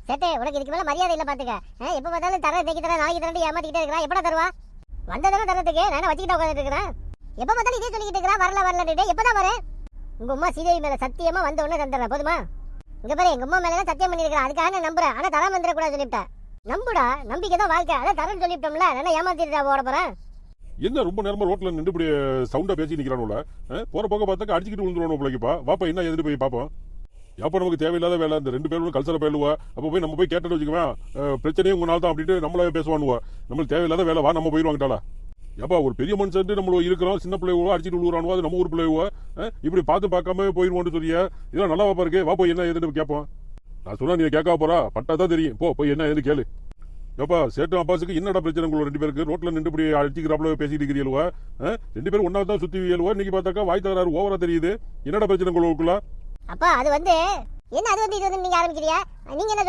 சேட்டே உனக்கு இதுக்கு மேல மரியாதை இல்ல பாத்துக்க. எப்ப பார்த்தாலும் தர இன்னைக்கு தர நாளைக்கு தரேன் ஏமாத்திக்கிட்டே இருக்கா. எப்படா தருவா? வந்ததானே தரத்துக்கு நான் வச்சுக்கிட்டு உட்காந்துட்டு இருக்கிறேன். எப்ப பார்த்தாலும் இதே சொல்லிக்கிட்டு இருக்கிறா. வரல எப்பதான் வரேன்? உங்க அம்மா சீதேவி மேல சத்தியமா வந்த உடனே தந்துடுறேன் போதுமா? இங்க பாரு எங்க அம்மா மேல சத்தியம் பண்ணிருக்கேன். அதுக்காக நான் நம்புறேன். ஆனா தர வந்துட கூட சொல்லிவிட்டேன். நம்புடா, நம்பிக்கை தான் வாழ்க்கை. அதான் தரேன்னு சொல்லிவிட்டோம்ல, நான் ஏமாத்திட்டா ஓட போறேன். என்ன ரொம்ப நேரமா ரோட்ல நின்று இப்படி சவுண்டா பேசி நிக்கிறானுல? போற போக பார்த்தாக்க அடிச்சுக்கிட்டு விழுந்துருவானு பிள்ளைக்குப்பா. வாப்பா என்ன எதிர்த்து போய் பாப்போம். எப்போ நமக்கு தேவையில்லாத வேலை இந்த ரெண்டு பேரும் கல்சரை போயிடுவா. அப்போ போய் நம்ம போய் கேட்டு வச்சுக்குவேன். பிரச்சனையும் உங்க நாள் தான் அப்படின்ட்டு நம்மளே பேசுவானுவா. நம்மளுக்கு தேவையில்லாத வேலை வா நம்ம போயிடுவாங்கட்டாளா. எப்பா ஒரு பெரிய மனுஷன் நம்ம இருக்கிறோம். சின்ன பிள்ளைவோ அடிச்சுட்டு விழுவுறானுவா. அது நம்ம ஊர் பிள்ளைவோ இப்படி பார்க்காம போயிடுவோன்னு சொல்லியா? இதெல்லாம் நல்லா வாப்பா இருக்கு. வா போய் என்ன எதுன்னு கேட்போம். நான் சொன்னா நீங்க கேட்க போறா பட்டா தான் தெரியும். போய் என்ன எது கேளு. எப்பா சேட்டும் அப்பாசுக்கு என்னடா பிரச்சனை உங்களுக்கு ரெண்டு பேருக்கு? ரோட்ல நின்று இப்படி அடிச்சுக்கிறாப்புல பேசிட்டு இருக்கிறீங்களா? ரெண்டு பேரும் ஒன்னா தான் சுத்தி வீழுவா. இன்னைக்கு பார்த்தாக்கா வாய் தகராறு ஓவரா தெரியுது. என்னடா பிரச்சனை உங்களுக்குள்ள? அப்பா அது வந்து என்ன அது வந்து இது வந்து நீங்க ஆரம்பிக்கிறியா? நீங்க என்ன